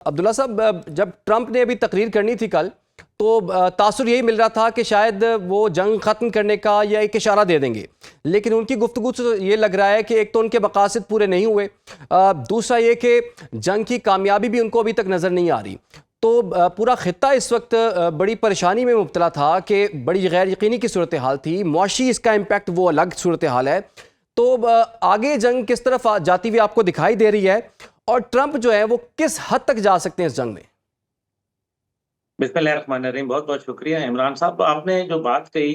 अब्दुल्ला साहब, जब ट्रंप ने अभी तकरीर करनी थी कल, तो तासुर यही मिल रहा था कि शायद वो जंग ख़त्म करने का या एक इशारा दे देंगे, लेकिन उनकी गुफ्तगू से ये लग रहा है कि एक तो उनके मकासद पूरे नहीं हुए, दूसरा ये कि जंग की कामयाबी भी उनको अभी तक नज़र नहीं आ रही। तो पूरा ख़ित्ता इस वक्त बड़ी परेशानी में मुब्तला था कि बड़ी गैर यकीनी की सूरत हाल थी, मुआशी इसका इम्पैक्ट वो अलग सूरत हाल है। तो आगे जंग किस तरफ जाती हुई आपको दिखाई दे रही है, और ट्रंप जो है वो किस हद तक जा सकते हैं इस जंग में? बिस्मिल्लाहिर्रहमानिर्रहीम। बहुत बहुत शुक्रिया इमरान साहब, आपने जो बात कही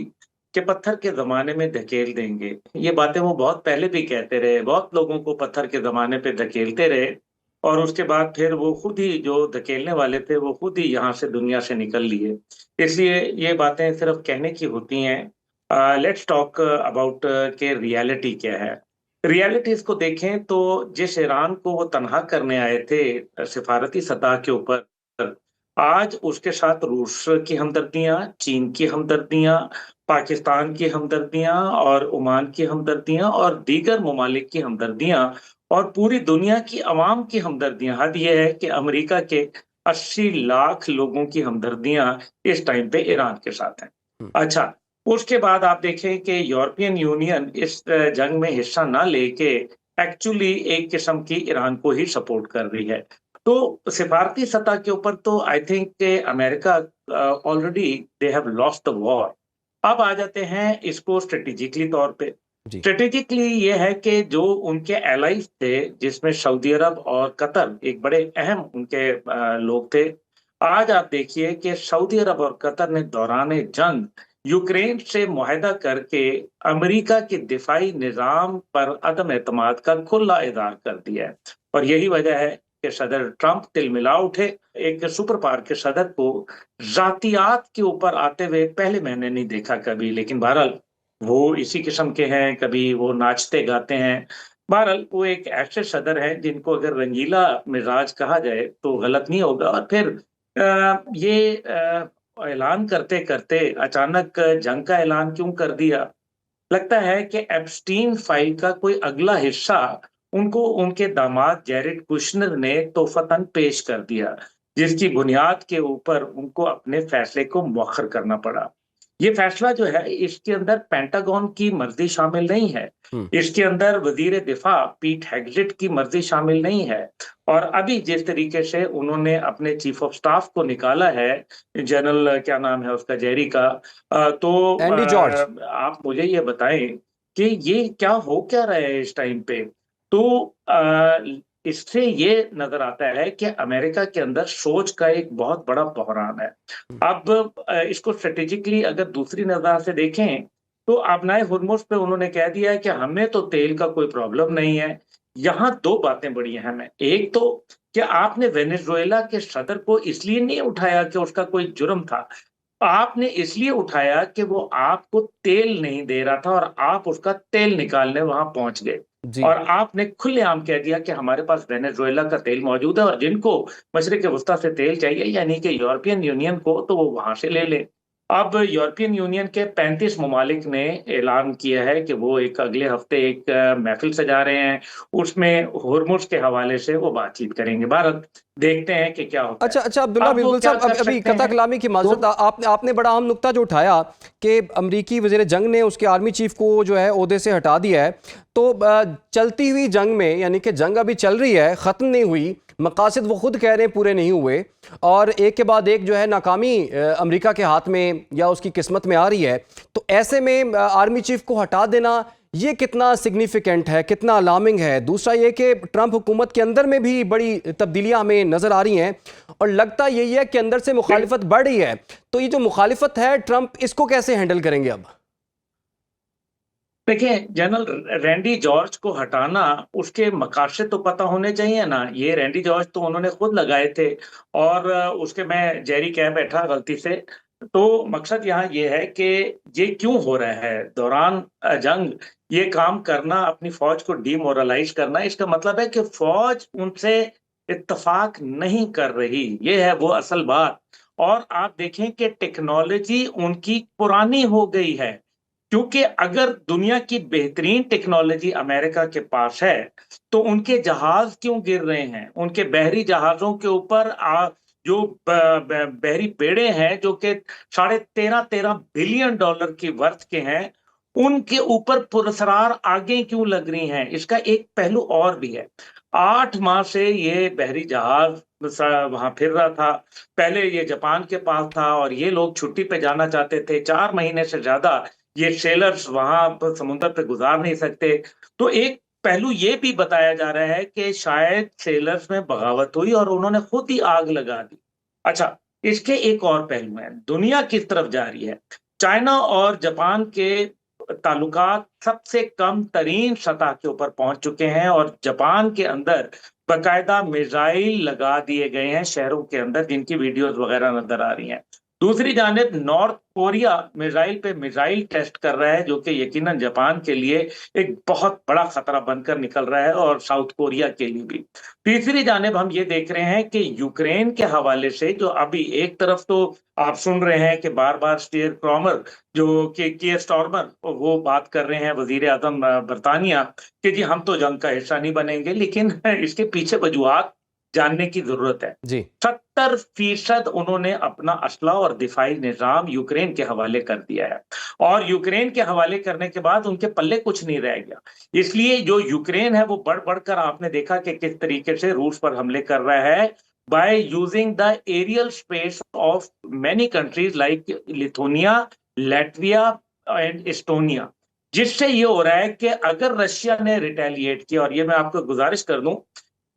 कि पत्थर के जमाने में धकेल देंगे, ये बातें वो बहुत पहले भी कहते रहे, बहुत लोगों को पत्थर के जमाने पे धकेलते रहे और उसके बाद फिर वो खुद ही जो धकेलने वाले थे वो खुद ही यहाँ से दुनिया से निकल लिए। इसलिए ये बातें सिर्फ कहने की होती हैं। लेट्स टॉक अबाउट के रियलिटी क्या है। रियलिटीज को देखें तो जिस ईरान को वो तनहा करने आए थे सिफारती सतह के ऊपर, आज उसके साथ रूस की हमदर्दियां, चीन की हमदर्दियां, पाकिस्तान की हमदर्दियां और ओमान की हमदर्दियां और दीगर ममालिक की हमदर्दियां और पूरी दुनिया की अवाम की हमदर्दियां, हद यह है कि अमेरिका के 80 लाख लोगों की हमदर्दियां इस टाइम पे ईरान के साथ हैं। अच्छा, उसके बाद आप देखें कि यूरोपियन यूनियन इस जंग में हिस्सा ना लेके एक्चुअली एक किस्म की ईरान को ही सपोर्ट कर रही है। तो सिफारती सतह के ऊपर तो आई थिंक के America already they have lost the war. अब आ जाते हैं इसको स्ट्रेटेजिकली तौर पे। जी। स्ट्रेटेजिकली ये है कि जो उनके एलाइज थे, जिसमें सऊदी अरब और कतर एक बड़े अहम उनके लोग थे। आज आप देखिए कि सऊदी अरब और कतर ने दौरान जंग यूक्रेन से मुआहदा करके अमेरिका के दिफाई निज़ाम पर अदम एतमाद का खुला इज़हार कर दिया है। और यही वजह है कि सदर ट्रंप तिलमिला उठे। एक सुपर पावर के सदर को जातियात के ऊपर आते हुए पहले मैंने नहीं देखा कभी, लेकिन बहरहाल वो इसी किस्म के हैं, कभी वो नाचते गाते हैं। बहरहाल वो एक ऐसे सदर हैं जिनको अगर रंगीला मिजाज कहा जाए तो गलत नहीं होगा। और फिर ये ऐलान करते करते अचानक जंग का ऐलान क्यों कर दिया? लगता है कि एप्स्टीन फाइल का कोई अगला हिस्सा उनको उनके दामाद जैरेड कुशनर ने तोहफतन पेश कर दिया, जिसकी बुनियाद के ऊपर उनको अपने फैसले को मुअख्खर करना पड़ा। ये फैसला जो है, इसके अंदर पेंटागन की मर्जी शामिल नहीं है, हम्म। इसके अंदर वजीर दिफा पीट हेग्सेट की मर्जी शामिल नहीं है। और अभी जिस तरीके से उन्होंने अपने चीफ ऑफ स्टाफ को निकाला है, जनरल क्या नाम है उसका, जेरी का, तो एंडी जॉर्ज। आप मुझे ये बताएं कि ये क्या हो क्या रहा है इस टाइम पे। तो इससे ये नजर आता है कि अमेरिका के अंदर सोच का एक बहुत बड़ा बहरान है। अब इसको स्ट्रेटेजिकली अगर दूसरी नजर से देखें तो आपनाए हुर्मुज पे उन्होंने कह दिया है कि हमें तो तेल का कोई प्रॉब्लम नहीं है। यहाँ दो बातें बड़ी अहम है। एक तो कि आपने वेनेजुएला के सदर को इसलिए नहीं उठाया कि उसका कोई जुर्म था, आपने इसलिए उठाया कि वो आपको तेल नहीं दे रहा था और आप उसका तेल निकालने वहां पहुंच गए। जी। और आपने खुलेआम कह दिया कि हमारे पास वेनेजुएला का तेल मौजूद है और जिनको मशरिक वस्ता से तेल चाहिए, यानी कि यूरोपियन यूनियन को, तो वो वहां से ले ले। अब यूरोपियन यूनियन के 35 ममालिक ने ऐलान किया है कि वो एक अगले हफ्ते एक महफिल सजा रहे हैं, उसमें हुर्मुज के हवाले से वो बातचीत करेंगे। भारत देखते हैं कि क्या होता है। अच्छा अच्छा, अब्दुल्ला अब वो बिल्कुल क्या साहब, कर अभी सकते कथा हैं? कलामी की तो माजरत, आपने बड़ा अहम नुक्ता जो उठाया कि अमरीकी वज़ीर जंग ने उसके आर्मी चीफ को जो है ओहदे से हटा दिया है। तो चलती हुई जंग में, यानी कि जंग अभी चल रही है, ख़त्म नहीं हुई, मकासद वो खुद कह रहे हैं पूरे नहीं हुए, और एक के बाद एक जो है नाकामी अमरीका के हाथ में या उसकी किस्मत में आ रही है। तो ऐसे में आर्मी चीफ को हटा देना ये कितना सिग्निफिकेंट है, कितना अलार्मिंग है? दूसरा ये कि ट्रंप हुकूमत के अंदर में भी बड़ी तब्दीलियां हमें नजर आ रही हैं, और लगता यही है कि अंदर से मुखालिफत बढ़ रही है। तो ये जो मुखालिफत है, ट्रंप इसको कैसे हैंडल करेंगे अब? देखिए, जनरल रैंडी जॉर्ज को हटाना, उसके मकासद तो पता होने चाहिए ना। ये रैंडी जॉर्ज तो उन्होंने खुद लगाए थे और उसके मैं जेरी कह बैठा गलती से। तो मकसद यहाँ ये है कि ये क्यों हो रहा है दौरान जंग, ये काम करना, अपनी फौज को डीमोरलाइज करना। इसका मतलब है कि फौज उनसे इत्तेफाक नहीं कर रही, ये है वो असल बात। और आप देखें कि टेक्नोलॉजी उनकी पुरानी हो गई है, क्योंकि अगर दुनिया की बेहतरीन टेक्नोलॉजी अमेरिका के पास है तो उनके जहाज क्यों गिर रहे हैं? उनके बहरी जहाजों के ऊपर जो बहरी बेड़े हैं जो कि 13.5 बिलियन डॉलर की वर्थ के हैं, उनके ऊपर पुरस्कार आगे क्यों लग रही हैं? इसका एक पहलू और भी है। 8 माह से ये बहरी जहाज वहां फिर रहा था। पहले ये जापान के पास था और ये लोग छुट्टी पे जाना चाहते थे। 4 महीने से ज्यादा ये सेलर्स वहां पर समुद्र पे गुजार नहीं सकते। तो एक पहलू ये भी बताया जा रहा है कि शायद सेलर्स में बगावत हुई और उन्होंने खुद ही आग लगा दी। अच्छा, इसके एक और पहलू है, दुनिया किस तरफ जा रही है। चाइना और जापान के ताल्लुकात सबसे कम तरीन सतह के ऊपर पहुंच चुके हैं और जापान के अंदर बकायदा मिसाइल लगा दिए गए हैं शहरों के अंदर, जिनकी वीडियोस वगैरह नजर आ रही हैं। दूसरी जानिब नॉर्थ कोरिया मिसाइल पे मिसाइल टेस्ट कर रहा है, जो कि यकीनन जापान के लिए एक बहुत बड़ा खतरा बनकर निकल रहा है और साउथ कोरिया के लिए भी। तीसरी जानिब हम ये देख रहे हैं कि यूक्रेन के हवाले से जो अभी एक तरफ तो आप सुन रहे हैं कि बार बार स्टीयर क्रॉमर जो कि कियर स्टार्मर वो बात कर रहे हैं, वजीर आजम बरतानिया, कि जी हम तो जंग का हिस्सा नहीं बनेंगे, लेकिन इसके पीछे वजूहात जानने की जरूरत है। जी 70% उन्होंने अपना असला और दिफाई निजाम यूक्रेन के हवाले कर दिया है और यूक्रेन के हवाले करने के बाद उनके पल्ले कुछ नहीं रह गया। इसलिए जो यूक्रेन है वो बढ़ बढ़कर आपने देखा कि किस तरीके से रूस पर हमले कर रहा है by using the aerial space of many countries like Lithuania, Latvia and Estonia. जिससे ये हो रहा है कि अगर रशिया ने रिटेलिएट किया, और ये मैं आपको गुजारिश कर दूं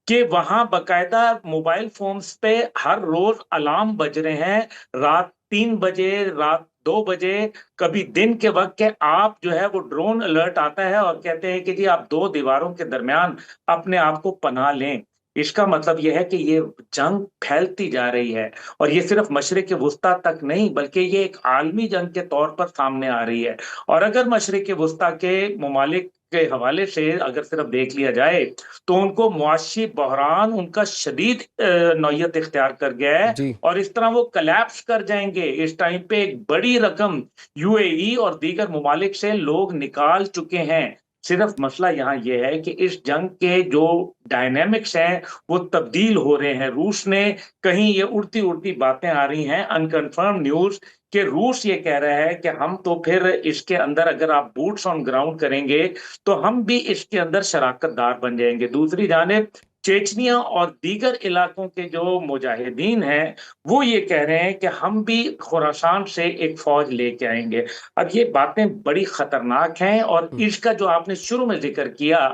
कि वहां बकायदा मोबाइल फोन्स पे हर रोज अलार्म बज रहे हैं, रात 3 बजे, रात 2 बजे, कभी दिन के वक्त के आप जो है वो ड्रोन अलर्ट आता है और कहते हैं कि जी आप 2 दीवारों के दरमियान अपने आप को पनाह लें। इसका मतलब यह है कि ये जंग फैलती जा रही है और ये सिर्फ मशरिक वुस्ता तक नहीं बल्कि ये एक आलमी जंग के तौर पर सामने आ रही है। और अगर मशरिक वुस्ता के ममालिक के हवाले से अगर सिर्फ देख लिया जाए तो उनको मुआशी बहरान उनका शदीद नौयत इख्तियार कर गया है जी और इस तरह वो कलैप्स कर जाएंगे। इस टाइम पे एक बड़ी रकम यूएई और दीगर ममालिक से लोग निकाल चुके हैं। सिर्फ मसला यहाँ ये है कि इस जंग के जो डायनेमिक्स हैं वो तब्दील हो रहे हैं। रूस ने कहीं ये उड़ती उड़ती बातें आ रही हैं, अनकंफर्म न्यूज, कि रूस ये कह रहा है कि हम तो फिर इसके अंदर अगर आप बूट्स ऑन ग्राउंड करेंगे तो हम भी इसके अंदर शराकतदार बन जाएंगे। दूसरी जानिब चेचनिया और दीगर इलाकों के जो मुजाहिदीन हैं वो ये कह रहे हैं कि हम भी खुरासान से एक फौज लेके आएंगे। अब ये बातें बड़ी खतरनाक हैं और हम्म, इसका जो आपने शुरू में जिक्र किया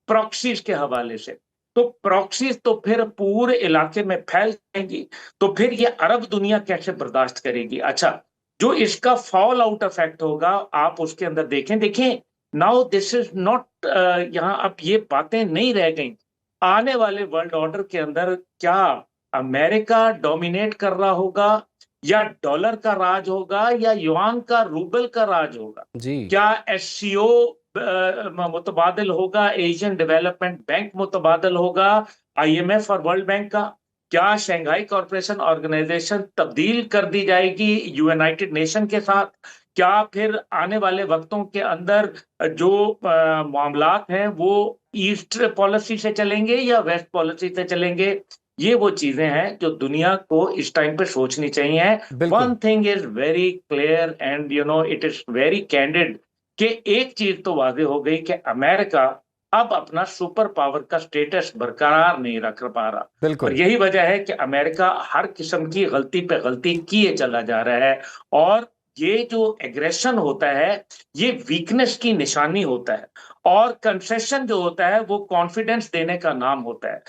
प्रॉक्सीज के हवाले से, तो प्रॉक्सीज तो फिर पूरे इलाके में फैल जाएंगी, तो फिर ये अरब दुनिया कैसे बर्दाश्त करेगी। अच्छा, जो इसका फॉल आउट इफेक्ट होगा आप उसके अंदर देखें देखें नाउ दिस इज नॉट, यहाँ अब ये बातें नहीं रह गई। आने वाले वर्ल्ड ऑर्डर के अंदर क्या अमेरिका डोमिनेट कर रहा होगा, या डॉलर का राज होगा, या युआन का रूबल का राज होगा? जी क्या एससीओ मुतबादल होगा, एशियन डेवलपमेंट बैंक मुतबादल होगा आईएमएफ और वर्ल्ड बैंक का? क्या शंघाई कॉरपोरेशन ऑर्गेनाइजेशन तब्दील कर दी जाएगी यूनाइटेड नेशन के साथ? क्या फिर आने वाले वक्तों के अंदर जो मामलात हैं वो ईस्ट पॉलिसी से चलेंगे या वेस्ट पॉलिसी से चलेंगे? ये वो चीजें हैं जो दुनिया को इस टाइम पे सोचनी चाहिए। बिल्कुल one thing is very clear and you know it is very candid कि एक चीज तो वाज़ेह हो गई कि अमेरिका अब अपना सुपर पावर का स्टेटस बरकरार नहीं रख पा रहा। और बिल्कुल यही वजह है कि अमेरिका हर किस्म की गलती पे गलती किए चला जा रहा है और ये जो एग्रेशन होता है ये वीकनेस की निशानी होता है और कंसेशन जो होता है वो कॉन्फिडेंस देने का नाम होता है।